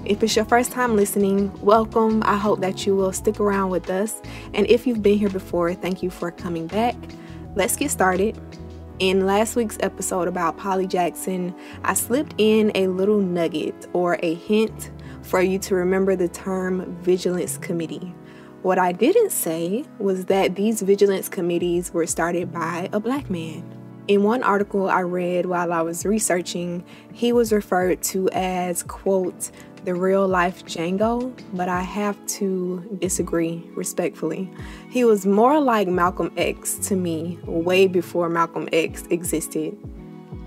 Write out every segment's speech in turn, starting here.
If it's your first time listening, welcome. I hope that you will stick around with us. And if you've been here before, thank you for coming back. Let's get started. In last week's episode about Polly Jackson, I slipped in a little nugget or a hint for you to remember the term Vigilance Committee. What I didn't say was that these vigilance committees were started by a black man. In one article I read while I was researching, he was referred to as, quote, the real-life Django, but I have to disagree respectfully. He was more like Malcolm X to me, way before Malcolm X existed.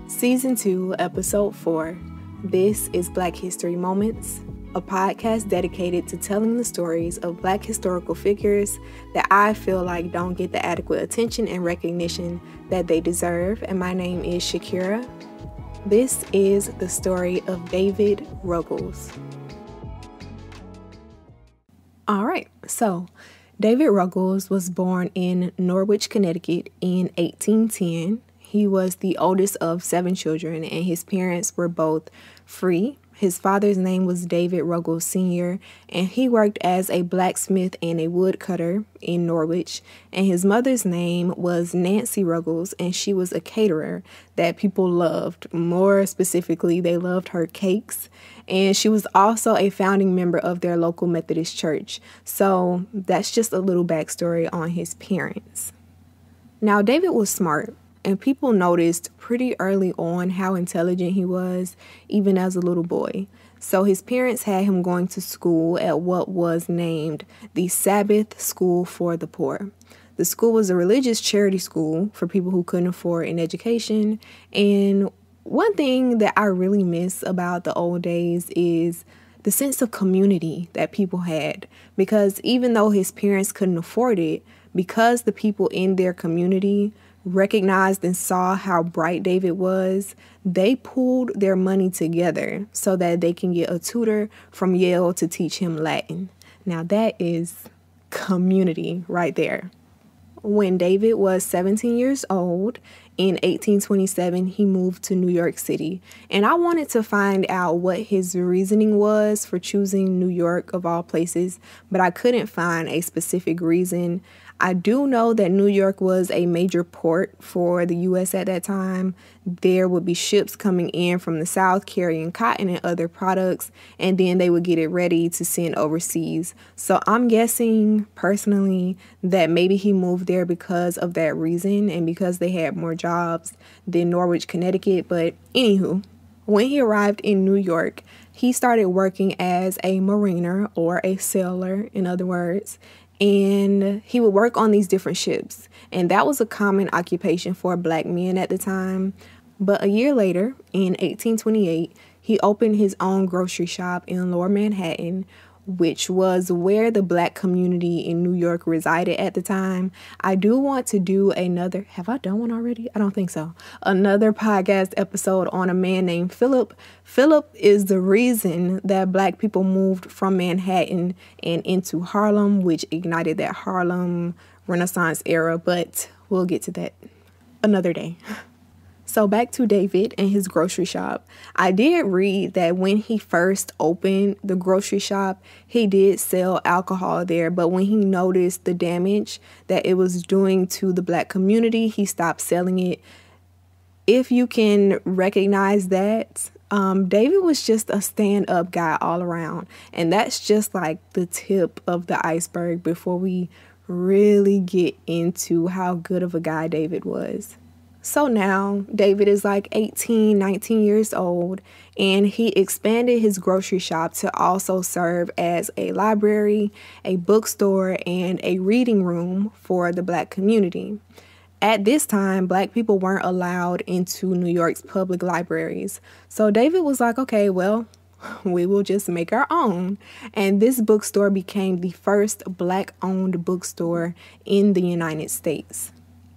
Season 2, Episode 4, This is Black History Moments, a podcast dedicated to telling the stories of Black historical figures that I feel like don't get the adequate attention and recognition that they deserve. And my name is Shaakira. This is the story of David Ruggles. All right, so David Ruggles was born in Norwich, Connecticut in 1810. He was the oldest of 7 children, and his parents were both free. His father's name was David Ruggles Sr., and he worked as a blacksmith and a woodcutter in Norwich. And his mother's name was Nancy Ruggles, and she was a caterer that people loved. More specifically, they loved her cakes. And she was also a founding member of their local Methodist church. So that's just a little backstory on his parents. Now, David was smart. And people noticed pretty early on how intelligent he was, even as a little boy. So his parents had him going to school at what was named the Sabbath School for the Poor. The school was a religious charity school for people who couldn't afford an education. And one thing that I really miss about the old days is the sense of community that people had. Because even though his parents couldn't afford it, because the people in their community recognized and saw how bright David was, they pooled their money together so that they can get a tutor from Yale to teach him Latin. Now that is community right there. When David was 17 years old, in 1827, he moved to New York City. And I wanted to find out what his reasoning was for choosing New York of all places, but I couldn't find a specific reason. I do know that New York was a major port for the U.S. at that time. There would be ships coming in from the South carrying cotton and other products, and then they would get it ready to send overseas. So I'm guessing personally that maybe he moved there because of that reason and because they had more jobs than Norwich, Connecticut. But anywho, when he arrived in New York, he started working as a mariner, or a sailor, in other words. And he would work on these different ships. And that was a common occupation for black men at the time. But a year later, in 1828, he opened his own grocery shop in Lower Manhattan, which was where the black community in New York resided at the time. I do want to do another, have I done one already? I don't think so. Another podcast episode on a man named Philip. Philip is the reason that black people moved from Manhattan and into Harlem, which ignited that Harlem Renaissance era, but we'll get to that another day. So back to David and his grocery shop. I did read that when he first opened the grocery shop, he did sell alcohol there. But when he noticed the damage that it was doing to the black community, he stopped selling it. If you can recognize that, David was just a stand-up guy all around. And that's just like the tip of the iceberg before we really get into how good of a guy David was. So now David is like 18, 19 years old, and he expanded his grocery shop to also serve as a library, a bookstore, and a reading room for the black community. At this time, black people weren't allowed into New York's public libraries. So David was like, okay, well, we will just make our own. And this bookstore became the first black-owned bookstore in the United States.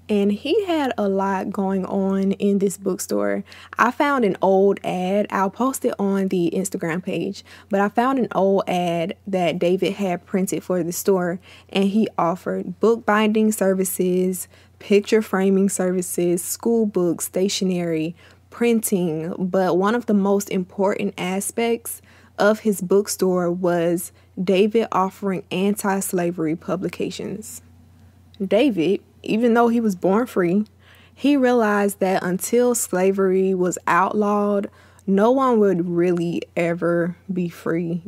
And he had a lot going on in this bookstore. I found an old ad. I'll post it on the Instagram page. But I found an old ad that David had printed for the store. And he offered bookbinding services, picture framing services, school books, stationery, printing. But one of the most important aspects of his bookstore was David offering anti-slavery publications. David, even though he was born free, he realized that until slavery was outlawed, no one would really ever be free,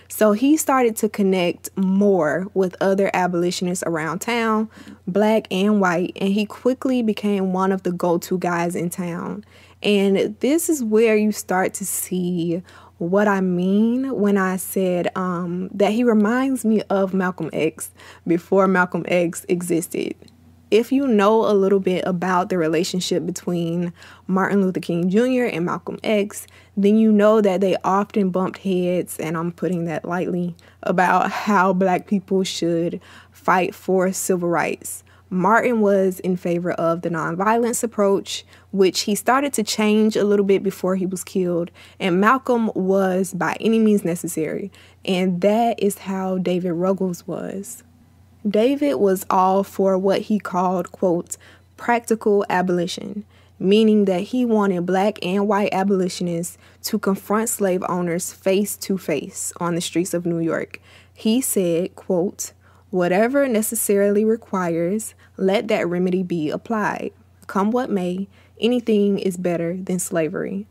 So he started to connect more with other abolitionists around town, black and white, and he quickly became one of the go-to guys in town. And this is where you start to see what I mean when I said that he reminds me of Malcolm X before Malcolm X existed. If you know a little bit about the relationship between Martin Luther King Jr. and Malcolm X, then you know that they often bumped heads, and I'm putting that lightly, about how black people should fight for civil rights. Martin was in favor of the nonviolence approach, which he started to change a little bit before he was killed, and Malcolm was by any means necessary, and that is how David Ruggles was. David was all for what he called, quote, practical abolition, meaning that he wanted black and white abolitionists to confront slave owners face to face on the streets of New York. He said, quote, whatever necessarily requires, let that remedy be applied. Come what may, anything is better than slavery.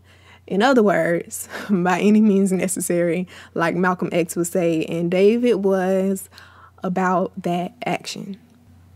In other words, by any means necessary, like Malcolm X would say, and David was about that action.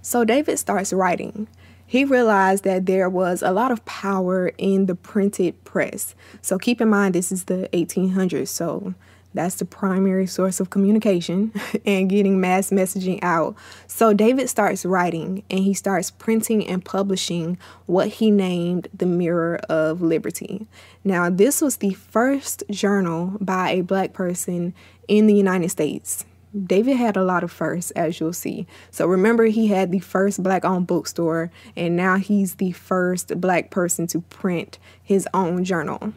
So David starts writing. He realized that there was a lot of power in the printed press. So keep in mind, this is the 1800s, so that's the primary source of communication and getting mass messaging out. So David starts writing, and he starts printing and publishing what he named the Mirror of Liberty. Now, this was the first journal by a black person in the United States. David had a lot of firsts, as you'll see. So remember, he had the first black-owned bookstore, and now he's the first black person to print his own journal.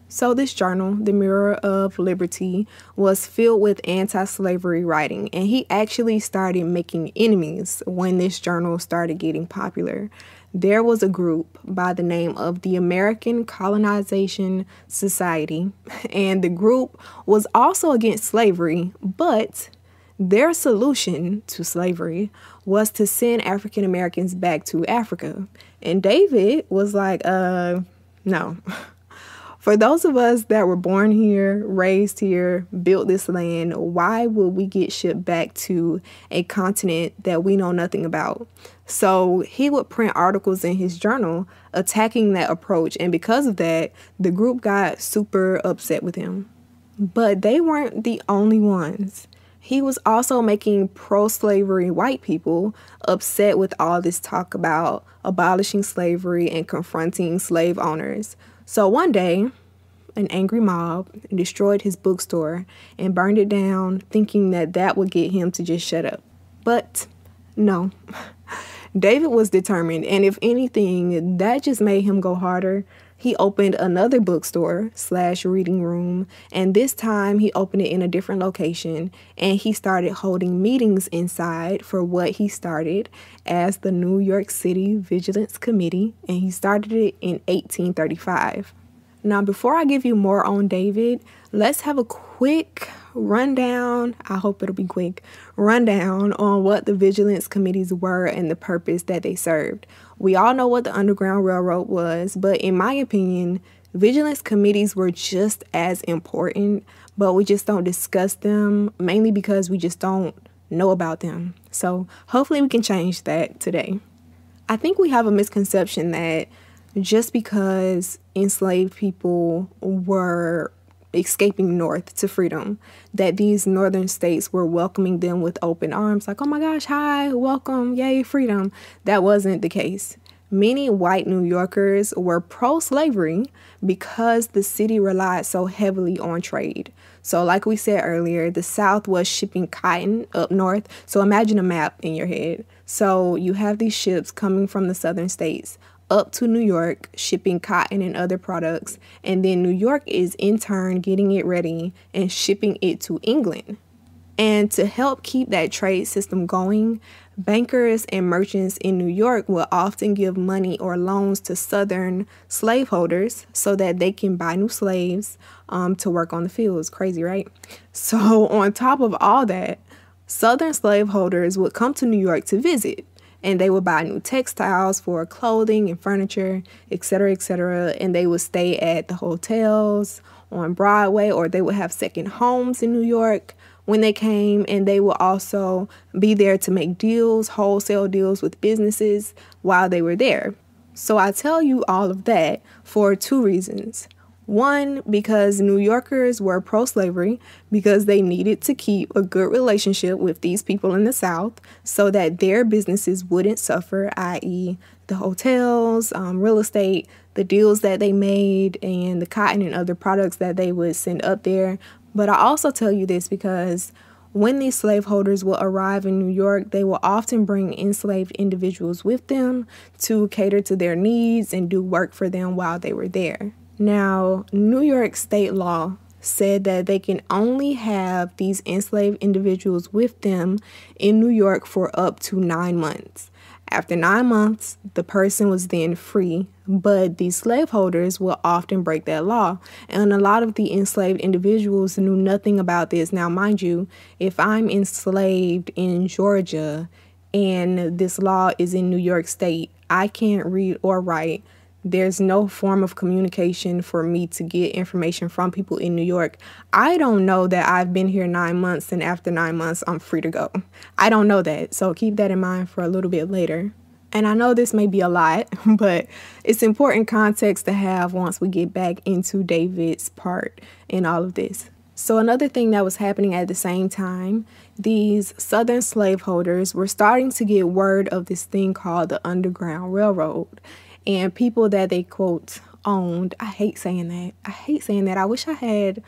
So this journal, the Mirror of Liberty, was filled with anti-slavery writing, and he actually started making enemies when this journal started getting popular. There was a group by the name of the American Colonization Society, and the group was also against slavery, but their solution to slavery was to send African Americans back to Africa. And David was like, no. For those of us that were born here, raised here, built this land, why would we get shipped back to a continent that we know nothing about? So he would print articles in his journal attacking that approach. And because of that, the group got super upset with him. But they weren't the only ones. He was also making pro-slavery white people upset with all this talk about abolishing slavery and confronting slave owners. So one day, an angry mob destroyed his bookstore and burned it down, thinking that that would get him to just shut up. But no, David was determined, and if anything, that just made him go harder. He opened another bookstore/reading room, and this time he opened it in a different location, and he started holding meetings inside for what he started as the New York City Vigilance Committee, and he started it in 1835. Now, before I give you more on David, let's have a quick rundown. I hope it'll be quick. Rundown on what the vigilance committees were and the purpose that they served. We all know what the Underground Railroad was, but in my opinion, vigilance committees were just as important, but we just don't discuss them, mainly because we just don't know about them. So hopefully we can change that today. I think we have a misconception that just because enslaved people were escaping north to freedom, that these northern states were welcoming them with open arms, like, oh my gosh, hi, welcome, yay, freedom. That wasn't the case. Many white New Yorkers were pro-slavery because the city relied so heavily on trade. So like we said earlier, the South was shipping cotton up north. So imagine a map in your head. So you have these ships coming from the southern states up to New York, shipping cotton and other products, and then New York is in turn getting it ready and shipping it to England. And to help keep that trade system going, Bankers and merchants in New York will often give money or loans to Southern slaveholders so that they can buy new slaves to work on the fields. Crazy, right? So on top of all that, Southern slaveholders would come to New York to visit, and they would buy new textiles for clothing and furniture, etc., and they would stay at the hotels on Broadway, or they would have second homes in New York when they came, and they will also be there to make deals, wholesale deals with businesses while they were there. So I tell you all of that for two reasons. One, because New Yorkers were pro-slavery because they needed to keep a good relationship with these people in the South so that their businesses wouldn't suffer, i.e. the hotels, real estate, the deals that they made, and the cotton and other products that they would send up there. But I also tell you this because when these slaveholders will arrive in New York, they will often bring enslaved individuals with them to cater to their needs and do work for them while they were there. Now, New York state law said that they can only have these enslaved individuals with them in New York for up to 9 months. After 9 months, the person was then free, but the slaveholders will often break that law. And a lot of the enslaved individuals knew nothing about this. Now, mind you, if I'm enslaved in Georgia and this law is in New York State, I can't read or write. There's no form of communication for me to get information from people in New York. I don't know that I've been here 9 months and after 9 months, I'm free to go. I don't know that. So keep that in mind for a little bit later. And I know this may be a lot, but it's important context to have once we get back into David's part in all of this. So another thing that was happening at the same time, these Southern slaveholders were starting to get word of this thing called the Underground Railroad. And people that they, quote, owned. I hate saying that. I wish I had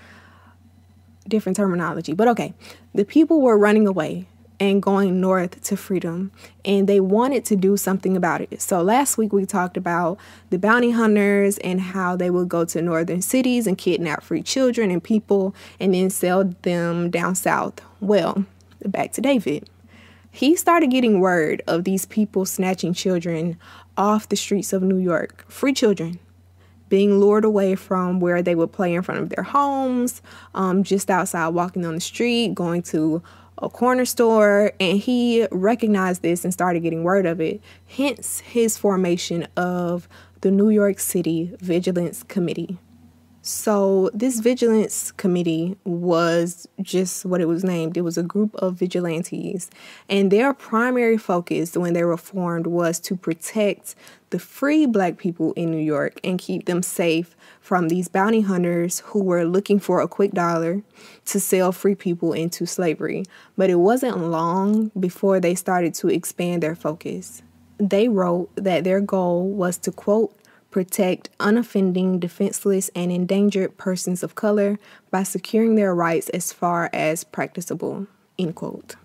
different terminology. But okay, the people were running away and going north to freedom, and they wanted to do something about it. So last week we talked about the bounty hunters and how they would go to northern cities and kidnap free children and people and then sell them down south. Well, back to David. He started getting word of these people snatching children off the streets of New York, free children, being lured away from where they would play in front of their homes, just outside walking on the street, going to a corner store, and he recognized this and started getting word of it, hence his formation of the New York City Vigilance Committee. So this vigilance committee was just what it was named. It was a group of vigilantes, and their primary focus when they were formed was to protect the free Black people in New York and keep them safe from these bounty hunters who were looking for a quick dollar to sell free people into slavery. But it wasn't long before they started to expand their focus. They wrote that their goal was to, quote, protect unoffending, defenseless, and endangered persons of color by securing their rights as far as practicable, end quote.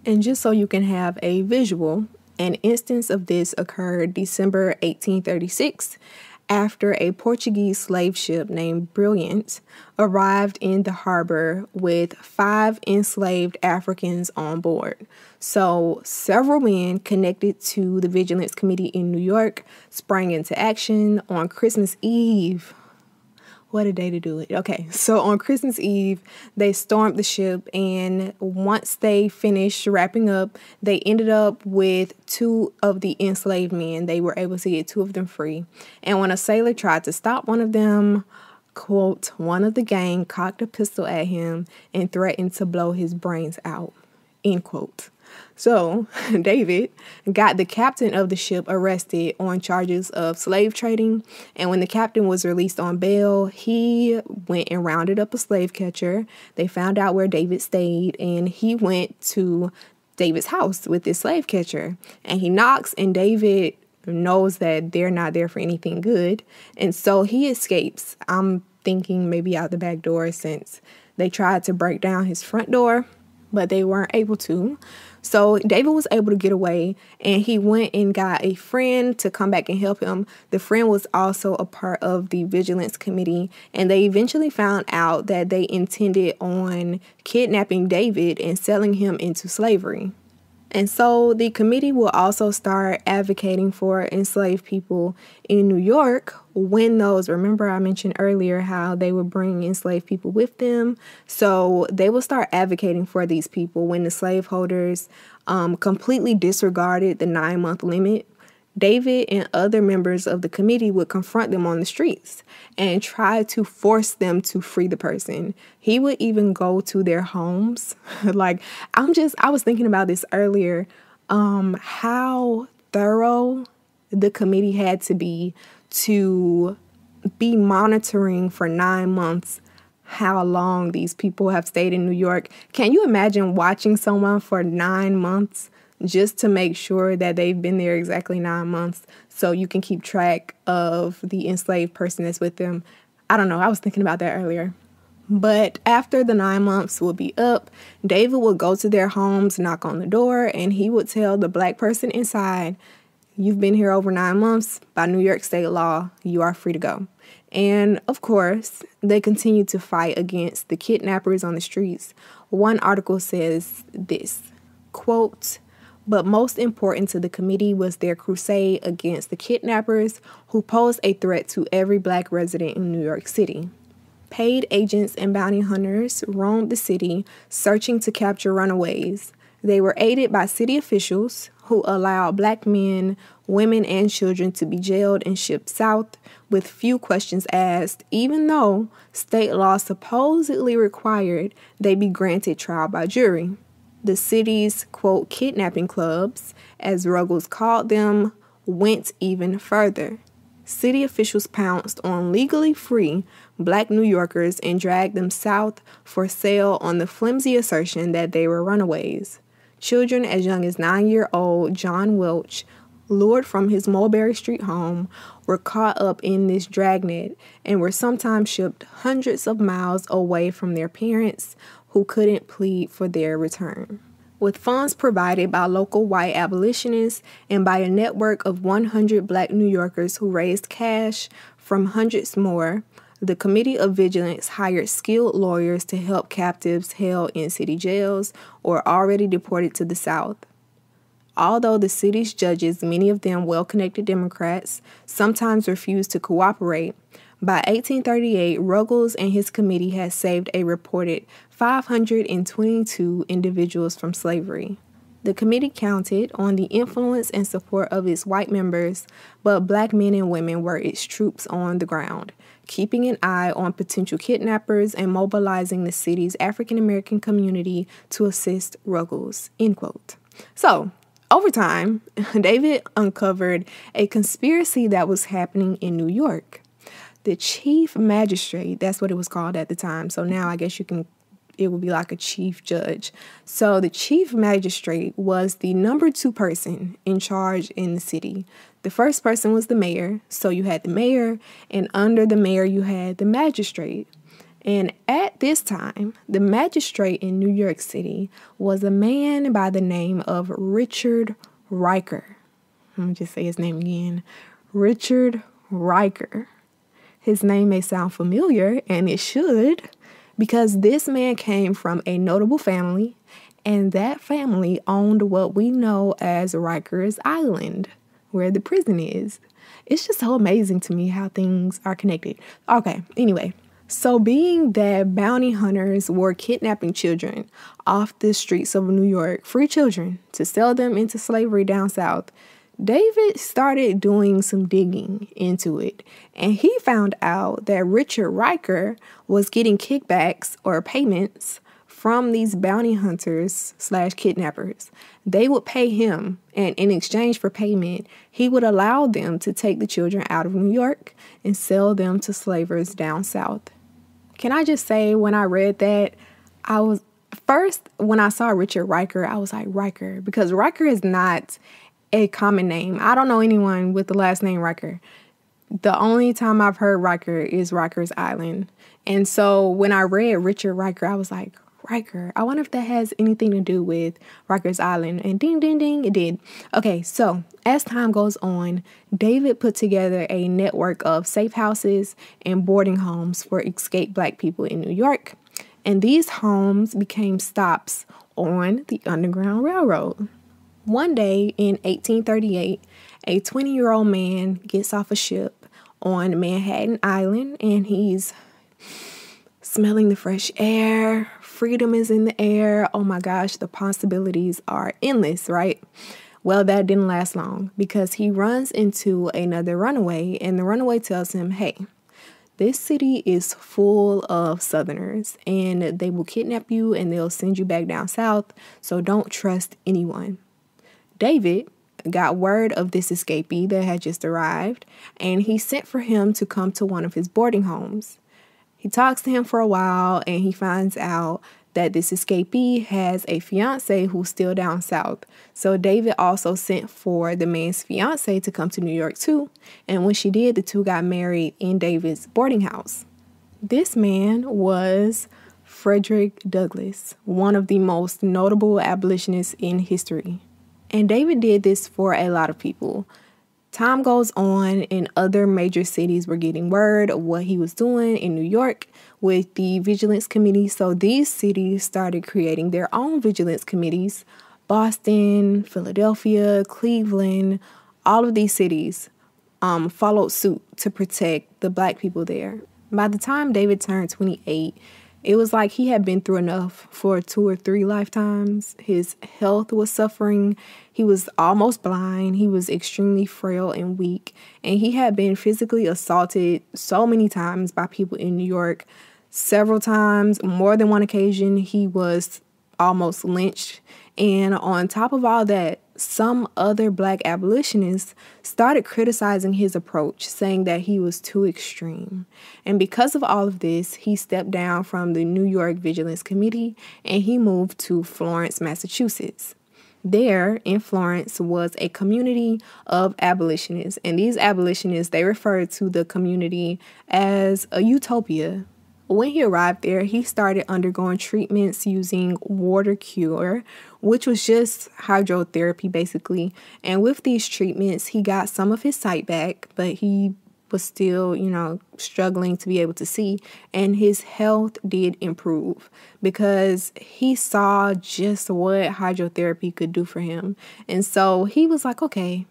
And just so you can have a visual, an instance of this occurred December 1836 after a Portuguese slave ship named Brilliant arrived in the harbor with 5 enslaved Africans on board. So several men connected to the Vigilance Committee in New York sprang into action on Christmas Eve. What a day to do it. Okay, so on Christmas Eve, they stormed the ship, and once they finished wrapping up, they ended up with 2 of the enslaved men. They were able to get 2 of them free. And when a sailor tried to stop one of them, quote, one of the gang cocked a pistol at him and threatened to blow his brains out, end quote. So David got the captain of the ship arrested on charges of slave trading. And when the captain was released on bail, he went and rounded up a slave catcher. They found out where David stayed, and he went to David's house with this slave catcher. And he knocks, and David knows that they're not there for anything good. And so he escapes. I'm thinking maybe out the back door, since they tried to break down his front door, but they weren't able to. So David was able to get away, and he went and got a friend to come back and help him. The friend was also a part of the Vigilance Committee, and they eventually found out that they intended on kidnapping David and selling him into slavery. And so the committee will also start advocating for enslaved people in New York when those, remember I mentioned earlier how they would bring enslaved people with them. So they will start advocating for these people when the slaveholders completely disregarded the 9-month limit. David and other members of the committee would confront them on the streets and try to force them to free the person. He would even go to their homes. I was thinking about this earlier, how thorough the committee had to be monitoring for 9 months how long these people have stayed in New York. Can you imagine watching someone for 9 months just to make sure that they've been there exactly 9 months so you can keep track of the enslaved person that's with them? I don't know. I was thinking about that earlier. But after the 9 months will be up, David would go to their homes, knock on the door, and he would tell the black person inside, "You've been here over 9 months. By New York state law, you are free to go." And of course, they continue to fight against the kidnappers on the streets. One article says this, quote, "But most important to the committee was their crusade against the kidnappers who posed a threat to every black resident in New York City. Paid agents and bounty hunters roamed the city searching to capture runaways. They were aided by city officials who allowed black men, women, and children to be jailed and shipped south with few questions asked, even though state law supposedly required they be granted trial by jury. The city's, quote, kidnapping clubs, as Ruggles called them, went even further. City officials pounced on legally free black New Yorkers and dragged them south for sale on the flimsy assertion that they were runaways. Children as young as 9-year-old John Welch, lured from his Mulberry Street home, were caught up in this dragnet and were sometimes shipped hundreds of miles away from their parents who couldn't plead for their return. With funds provided by local white abolitionists and by a network of 100 black New Yorkers who raised cash from hundreds more, the Committee of Vigilance hired skilled lawyers to help captives held in city jails or already deported to the South. Although the city's judges, many of them well-connected Democrats, sometimes refused to cooperate, by 1838, Ruggles and his committee had saved a reported 522 individuals from slavery. The committee counted on the influence and support of its white members, but black men and women were its troops on the ground, keeping an eye on potential kidnappers and mobilizing the city's African-American community to assist Ruggles, end quote. So, over time, David uncovered a conspiracy that was happening in New York. The chief magistrate, that's what it was called at the time. So now I guess it would be like a chief judge. So the chief magistrate was the number 2 person in charge in the city. The first person was the mayor. So you had the mayor, and under the mayor, you had the magistrate. And at this time, the magistrate in New York City was a man by the name of Richard Riker. Let me just say his name again. Richard Riker. His name may sound familiar, and it should, because this man came from a notable family, and that family owned what we know as Rikers Island, where the prison is. It's just so amazing to me how things are connected. Okay, anyway. So being that bounty hunters were kidnapping children off the streets of New York, free children, to sell them into slavery down south, David started doing some digging into it, and he found out that Richard Riker was getting kickbacks or payments from these bounty hunters / kidnappers. They would pay him, and in exchange for payment, he would allow them to take the children out of New York and sell them to slavers down south. Can I just say, when I read that, when I saw Richard Riker, I was like, Riker, because Riker is not a common name. I don't know anyone with the last name Riker. The only time I've heard Riker is Rikers Island. And so when I read Richard Riker, I was like, Riker, I wonder if that has anything to do with Rikers Island. And ding, ding, ding, it did. Okay, so as time goes on, David put together a network of safe houses and boarding homes for escaped black people in New York. And these homes became stops on the Underground Railroad. One day in 1838, a 20-year-old man gets off a ship on Manhattan Island, and he's smelling the fresh air. Freedom is in the air. Oh my gosh, the possibilities are endless, right? Well, that didn't last long because he runs into another runaway, and the runaway tells him, hey, this city is full of Southerners, and they will kidnap you and they'll send you back down south, so don't trust anyone. David got word of this escapee that had just arrived, and he sent for him to come to one of his boarding homes. He talks to him for a while, and he finds out that this escapee has a fiance who's still down south. So David also sent for the man's fiance to come to New York too. And when she did, the two got married in David's boarding house. This man was Frederick Douglass, one of the most notable abolitionists in history. And David did this for a lot of people. Time goes on, and other major cities were getting word of what he was doing in New York with the Vigilance Committee. So these cities started creating their own vigilance committees. Boston, Philadelphia, Cleveland, all of these cities followed suit to protect the Black people there. By the time David turned 28, it was like he had been through enough for 2 or 3 lifetimes. His health was suffering. He was almost blind. He was extremely frail and weak. And he had been physically assaulted so many times by people in New York. Several times, more than one occasion, he was almost lynched. And on top of all that, some other Black abolitionists started criticizing his approach, saying that he was too extreme. And because of all of this, he stepped down from the New York Vigilance Committee and he moved to Florence, Massachusetts. There in Florence was a community of abolitionists, and these abolitionists, they referred to the community as a utopia. When he arrived there, he started undergoing treatments using water cure, which was just hydrotherapy basically. And with these treatments, he got some of his sight back, but he was still, struggling to be able to see. And his health did improve because he saw just what hydrotherapy could do for him. And so he was like, okay,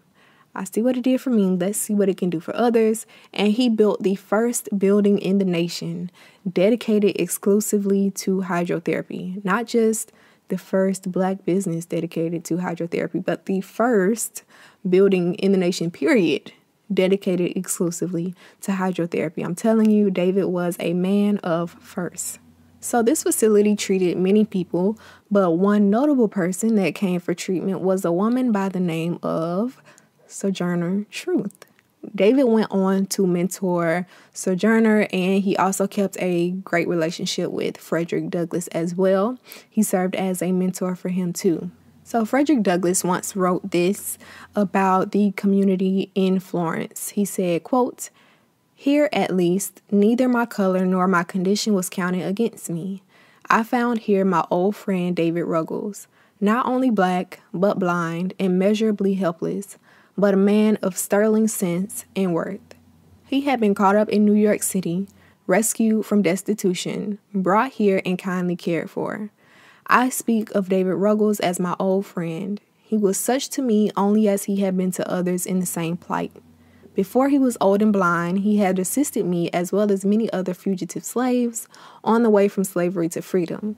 I see what it did for me. Let's see what it can do for others. And he built the first building in the nation dedicated exclusively to hydrotherapy. Not just the first Black business dedicated to hydrotherapy, but the first building in the nation, period, dedicated exclusively to hydrotherapy. I'm telling you, David was a man of first. So this facility treated many people, but one notable person that came for treatment was a woman by the name of Sojourner Truth. David went on to mentor Sojourner, and he also kept a great relationship with Frederick Douglass as well. He served as a mentor for him too. So Frederick Douglass once wrote this about the community in Florence. He said, quote, "Here at least, neither my color nor my condition was counted against me. I found here my old friend David Ruggles, not only Black, but blind, immeasurably helpless, but a man of sterling sense and worth. He had been caught up in New York City, rescued from destitution, brought here and kindly cared for. I speak of David Ruggles as my old friend. He was such to me only as he had been to others in the same plight. Before he was old and blind, he had assisted me as well as many other fugitive slaves on the way from slavery to freedom.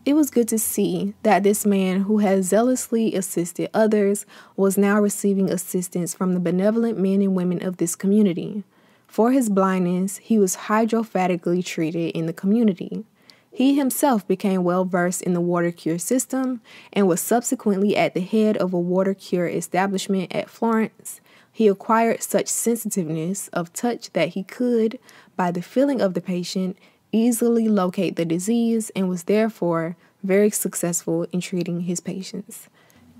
It was good to see that this man who had zealously assisted others was now receiving assistance from the benevolent men and women of this community. For his blindness, he was hydrophatically treated in the community. He himself became well versed in the water cure system and was subsequently at the head of a water cure establishment at Florence. He acquired such sensitiveness of touch that he could, by the feeling of the patient, easily locate the disease and was therefore very successful in treating his patients."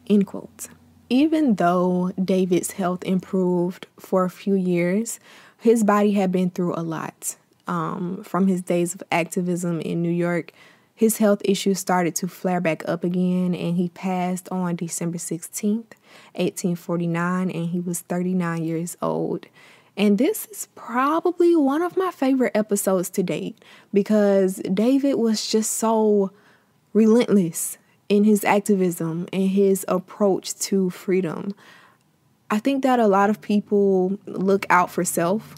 End quote. Even though David's health improved for a few years, his body had been through a lot. From his days of activism in New York, his health issues started to flare back up again, and he passed on December 16th, 1849, and he was 39 years old. And this is probably one of my favorite episodes to date because David was just so relentless in his activism and his approach to freedom. I think that a lot of people look out for self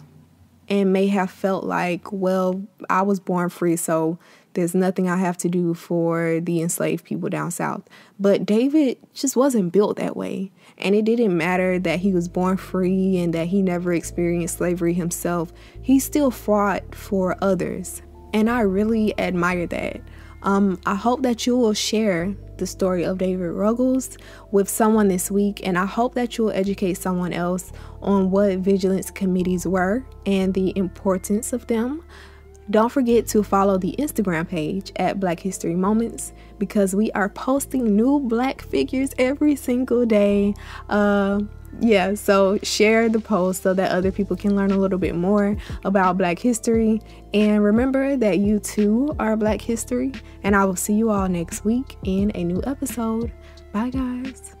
and may have felt like, well, I was born free, so there's nothing I have to do for the enslaved people down south. But David just wasn't built that way. And it didn't matter that he was born free and that he never experienced slavery himself. He still fought for others. And I really admire that. I hope that you will share the story of David Ruggles with someone this week, and I hope that you will educate someone else on what vigilance committees were and the importance of them. Don't forget to follow the Instagram page at Black History Moments, because we are posting new Black figures every single day. So share the post so that other people can learn a little bit more about Black history. And remember that you too are Black history. And I will see you all next week in a new episode. Bye, guys.